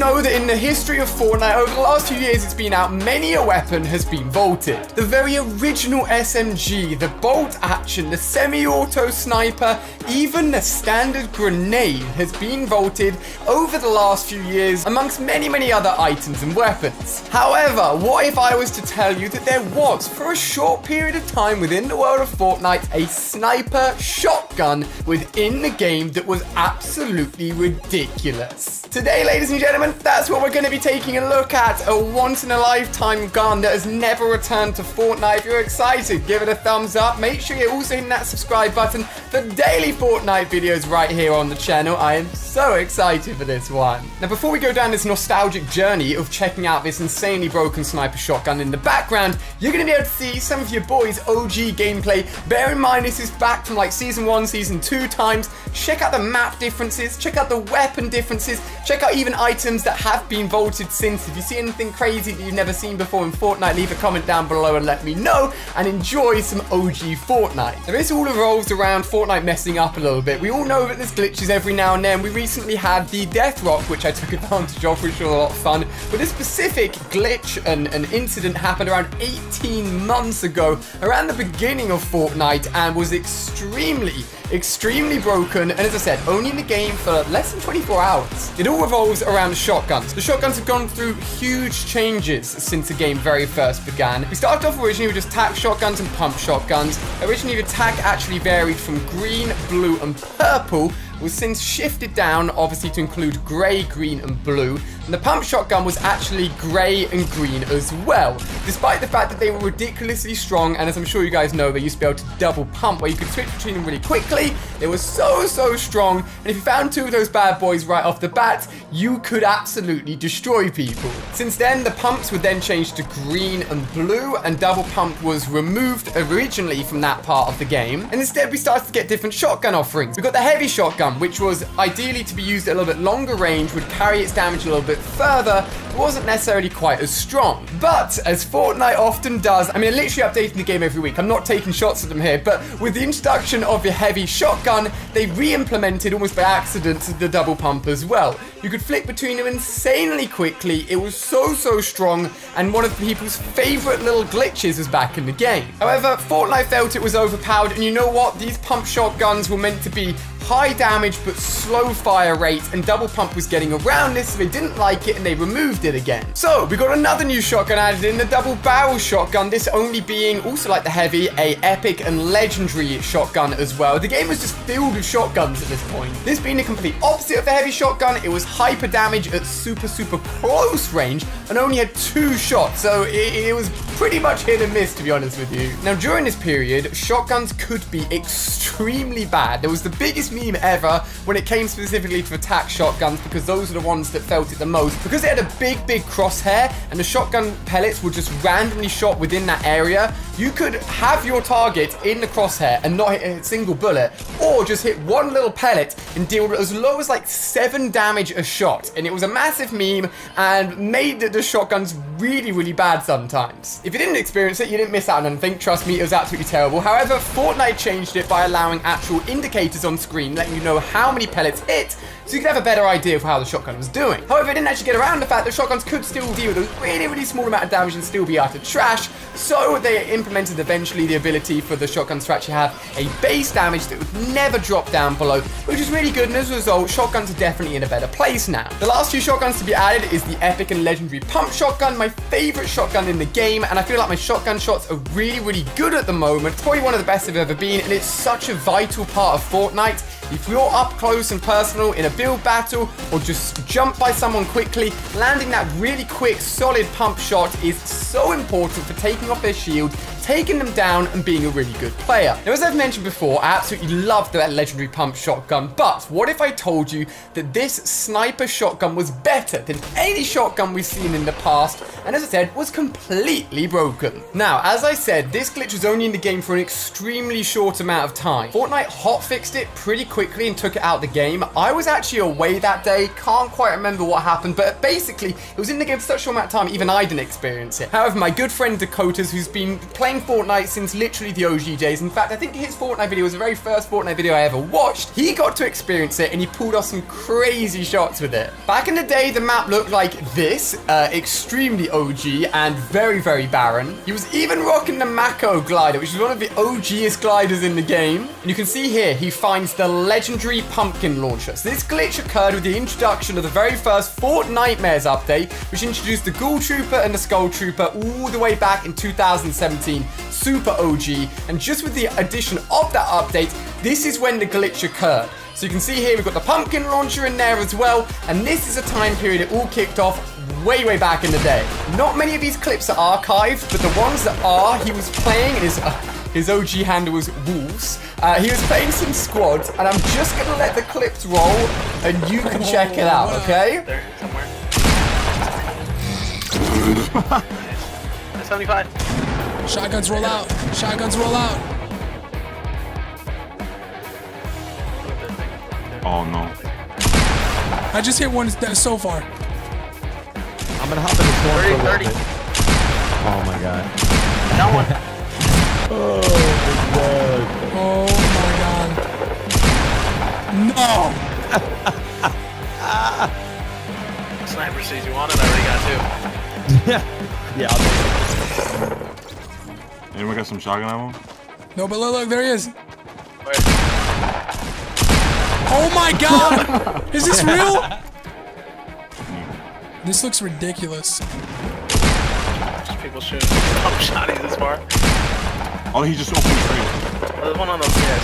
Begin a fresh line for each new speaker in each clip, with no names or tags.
know that in the history of Fortnite, over the last few years it's been out, many a weapon has been vaulted. The very original SMG, the bolt action, the semi-auto sniper, even the standard grenade has been vaulted over the last few years amongst many other items and weapons. However, what if I was to tell you that there was, for a short period of time within the world of Fortnite, a sniper shotgun within the game that was absolutely ridiculous? Today, ladies and gentlemen, that's what we're going to be taking a look at. A once-in-a-lifetime gun that has never returned to Fortnite. If you're excited, give it a thumbs up. Make sure you're also hitting that subscribe button for daily Fortnite videos right here on the channel. I am so excited for this one. Now, before we go down this nostalgic journey of checking out this insanely broken sniper shotgun in the background, you're going to be able to see some of your boys' OG gameplay. Bear in mind, this is back from like Season 1, Season 2 times. Check out the map differences. Check out the weapon differences. Check out even items that have been vaulted since. If you see anything crazy that you've never seen before in Fortnite, leave a comment down below and let me know, and enjoy some OG Fortnite. Now, this all revolves around Fortnite messing up a little bit. We all know that there's glitches every now and then. We recently had the death rock, which I took advantage of, which was a lot of fun. But this specific glitch and an incident happened around 18 months ago, around the beginning of Fortnite, and was extremely broken, and as I said, only in the game for less than 24 hours. It all revolves around the shotguns. The shotguns have gone through huge changes since the game very first began. We started off originally with just tac shotguns and pump shotguns. Originally, the tac actually varied from green, blue, and purple, was since shifted down, obviously, to include grey, green, and blue. And the pump shotgun was actually grey and green as well, despite the fact that they were ridiculously strong, and as I'm sure you guys know, they used to be able to double pump, where you could switch between them really quickly. They were so strong, and if you found two of those bad boys right off the bat, you could absolutely destroy people. Since then, the pumps would then change to green and blue, and double pump was removed originally from that part of the game, and instead we started to get different shotgun offerings. We got the heavy shotgun, which was ideally to be used at a little bit longer range, would carry its damage a little bit further, wasn't necessarily quite as strong. But as Fortnite often does, I mean, they're literally updating the game every week. I'm not taking shots at them here, but with the introduction of the heavy shotgun, they re-implemented almost by accident the double pump as well. You could flick between them insanely quickly. It was so strong, and one of people's favorite little glitches was back in the game. However, Fortnite felt it was overpowered, and you know what? These pump shotguns were meant to be high damage but slow fire rate, and double pump was getting around this, so they didn't like it and they removed it again. So we got another new shotgun added in, the double barrel shotgun, this only being, also like the heavy, a epic and legendary shotgun as well. The game was just filled with shotguns at this point. This being the complete opposite of the heavy shotgun, it was hyper damage at super close range and only had 2 shots, so it was pretty much hit and miss, to be honest with you. Now, during this period, shotguns could be extremely bad. There was the biggest meme ever when it came specifically to attack shotguns, because those are the ones that felt it the most, because they had a big crosshair and the shotgun pellets were just randomly shot within that area. You could have your target in the crosshair and not hit a single bullet, or just hit one little pellet and deal as low as like 7 damage a shot, and it was a massive meme and made the shotguns really bad sometimes. If you didn't experience it, you didn't miss out on anything. Trust me, it was absolutely terrible. However, Fortnite changed it by allowing actual indicators on screen letting you know how many pellets hit, so you could have a better idea of how the shotgun was doing. However, it didn't actually get around the fact that shotguns could still deal with a really small amount of damage and still be utter trash, so they implemented eventually the ability for the shotguns to actually have a base damage that would never drop down below, which is really good, and as a result, shotguns are definitely in a better place now. The last 2 shotguns to be added is the epic and legendary pump shotgun, my favorite shotgun in the game, and I feel like my shotgun shots are really good at the moment. It's probably one of the best I've ever been, and it's such a vital part of Fortnite. If you're up close and personal in a build battle, or just jump by someone quickly, landing that really quick, solid pump shot is so important for taking off their shield, taking them down, and being a really good player. Now, as I've mentioned before, I absolutely love that legendary pump shotgun, but what if I told you that this sniper shotgun was better than any shotgun we've seen in the past, and as I said, was completely broken. Now, as I said, this glitch was only in the game for an extremely short amount of time. Fortnite hotfixed it pretty quickly and took it out of the game. I was actually away that day, can't quite remember what happened, but basically, it was in the game for such a short amount of time, even I didn't experience it. However, my good friend Dakotas, who's been playing Fortnite since literally the OG days, in fact, I think his Fortnite video was the very first Fortnite video I ever watched, he got to experience it and he pulled off some crazy shots with it. Back in the day, the map looked like this, extremely OG and very, very barren. He was even rocking the Mako glider, which is one of the OGest gliders in the game. And you can see here, he finds the legendary pumpkin launcher. So this glitch occurred with the introduction of the very first Fortnitemares update, which introduced the Ghoul Trooper and the Skull Trooper all the way back in 2017, super OG. And just with the addition of that update, this is when the glitch occurred. So you can see here, we've got the pumpkin launcher in there as well. And this is a time period it all kicked off way, way back in the day. Not many of these clips are archived, but the ones that are, he was playing his OG handle was Wolves. He was playing some squads, and I'm just going to let the clips roll, and you can check it out, okay?
There, somewhere. 75.
Shotguns roll out. Shotguns roll out.
Oh, no.
I just hit one so far.
I'm gonna hop in the storm for a
30.
little bit. Oh my god.
That one.
Oh my god.
Oh my god. No!
Sniper sees you on it, I already got two.
Yeah, I'll take it.
Anyone got some shotgun ammo?
No, but look, there he is.
Where?
Oh my god! Is this real? This looks ridiculous.
Just people shooting pump shotties this far.
Oh, he just opened the crate.
Oh, there's one on those stairs.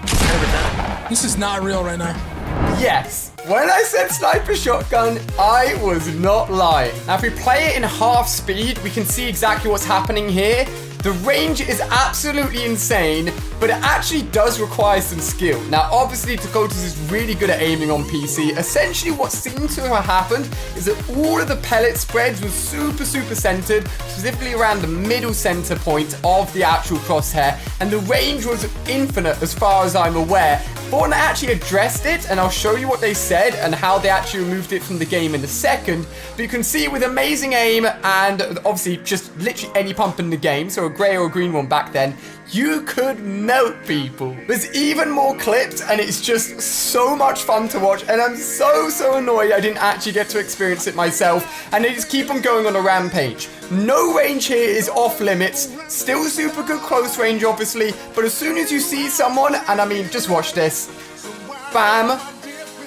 10%.
This is not real right now.
Yes. When I said sniper shotgun, I was not lying. Now, if we play it in half speed, we can see exactly what's happening here. The range is absolutely insane, but it actually does require some skill. Now, obviously, Dakotas is really good at aiming on PC. Essentially, what seemed to have happened is that all of the pellet spreads was super, super centered, specifically around the middle center point of the actual crosshair, and the range was infinite as far as I'm aware. Fortnite actually addressed it, and I'll show you what they said and how they actually removed it from the game in a second. But you can see with amazing aim and obviously just literally any pump in the game, so a grey or a green one back then, you could melt people. There's even more clips, and it's just so much fun to watch, and I'm so annoyed I didn't actually get to experience it myself, and they just keep on going on a rampage. No range here is off limits, still super good close range obviously, but as soon as you see someone, and I mean, just watch this, bam,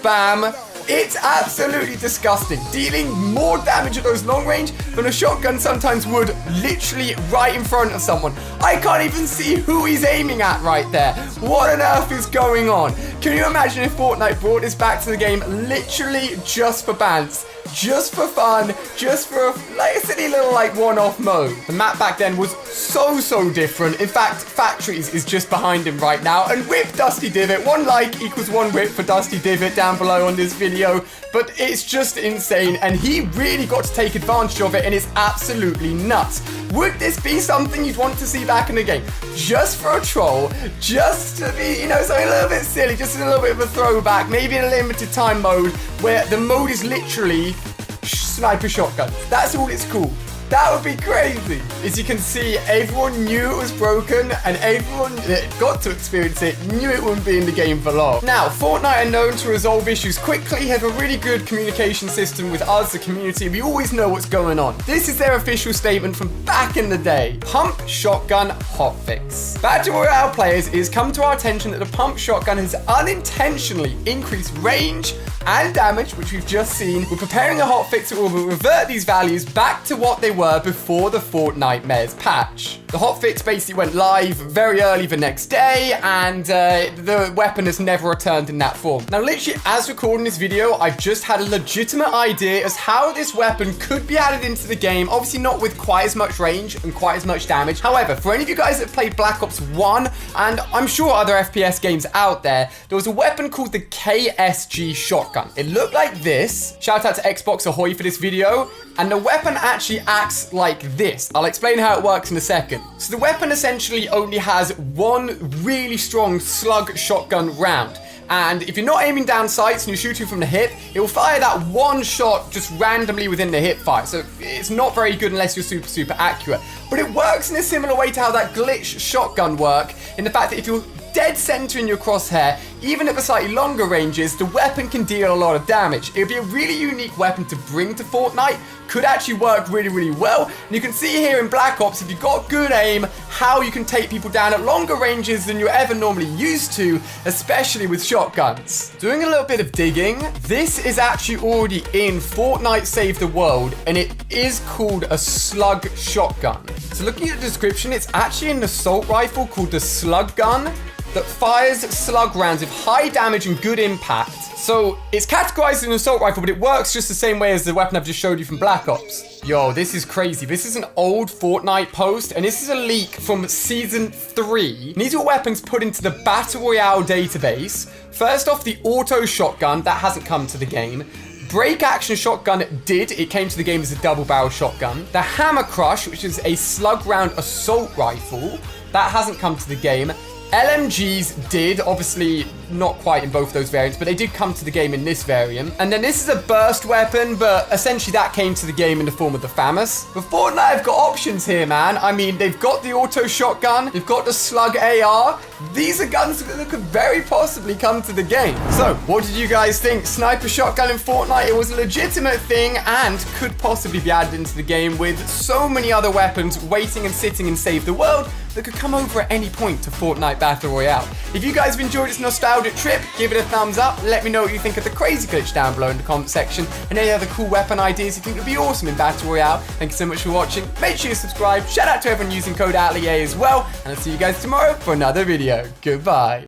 bam, it's absolutely disgusting, dealing more damage at those long range than a shotgun sometimes would, literally right in front of someone. I can't even see who he's aiming at right there. What on earth is going on? Can you imagine if Fortnite brought this back to the game literally just for bants? Just for fun, just for like a silly little like one-off mode. The map back then was so different. In fact, Factories is just behind him right now. And whip Dusty Divot. 1 like equals 1 whip for Dusty Divot down below on this video. But it's just insane, and he really got to take advantage of it, and it's absolutely nuts. Would this be something you'd want to see back in the game? Just for a troll, just to be, you know, something a little bit silly, just a little bit of a throwback, maybe in a limited time mode, where the mode is literally sniper shotgun. That's all it's called. That would be crazy. As you can see, everyone knew it was broken, and everyone that got to experience it knew it wouldn't be in the game for long. Now, Fortnite are known to resolve issues quickly, have a really good communication system with us, the community. We always know what's going on. This is their official statement from back in the day. Pump shotgun hotfix. Battle Royale players, it has come to our attention that the pump shotgun has unintentionally increased range and damage, which we've just seen. We're preparing a hotfix that will revert these values back to what they were before the Fortnite Mayor's patch. The hotfix basically went live very early the next day, and the weapon has never returned in that form. Now, literally, as recording this video, I've just had a legitimate idea as how this weapon could be added into the game. Obviously, not with quite as much range and quite as much damage. However, for any of you guys that played Black Ops 1, and I'm sure other FPS games out there, there was a weapon called the KSG shotgun. It looked like this. Shout out to Xbox Ahoy for this video. And the weapon actually acts like this. I'll explain how it works in a second. So the weapon essentially only has one really strong slug shotgun round. And if you're not aiming down sights and you're shooting from the hip, it will fire that one shot just randomly within the hip fire. So it's not very good unless you're super accurate. But it works in a similar way to how that glitch shotgun work, in the fact that if you're dead center in your crosshair, even at the slightly longer ranges, the weapon can deal a lot of damage. It would be a really unique weapon to bring to Fortnite. Could actually work really well. And you can see here in Black Ops, if you've got good aim, how you can take people down at longer ranges than you're ever normally used to, especially with shotguns. Doing a little bit of digging, this is actually already in Fortnite Save the World, and it is called a slug shotgun. So looking at the description, it's actually an assault rifle called the slug gun that fires slug rounds with high damage and good impact. So it's categorized as an assault rifle, but it works just the same way as the weapon I've just showed you from Black Ops. Yo, this is crazy. This is an old Fortnite post, and this is a leak from Season 3. These are weapons put into the Battle Royale database. First off, the auto shotgun, that hasn't come to the game. Break action shotgun did. It came to the game as a double barrel shotgun. The hammer crush, which is a slug round assault rifle, that hasn't come to the game. LMGs did, obviously not quite in both those variants, but they did come to the game in this variant. And then this is a burst weapon, but essentially that came to the game in the form of the FAMAS. But Fortnite have got options here, man. I mean, they've got the auto shotgun, they've got the slug AR. These are guns that could very possibly come to the game. So, what did you guys think? Sniper shotgun in Fortnite, it was a legitimate thing and could possibly be added into the game with so many other weapons waiting and sitting in Save the World that could come over at any point to Fortnite Battle Royale. If you guys have enjoyed this nostalgic trip, give it a thumbs up. Let me know what you think of the crazy glitch down below in the comment section, and any other cool weapon ideas you think would be awesome in Battle Royale. Thank you so much for watching. Make sure you subscribe. Shout out to everyone using code OUTLEA as well, and I'll see you guys tomorrow for another video. Goodbye.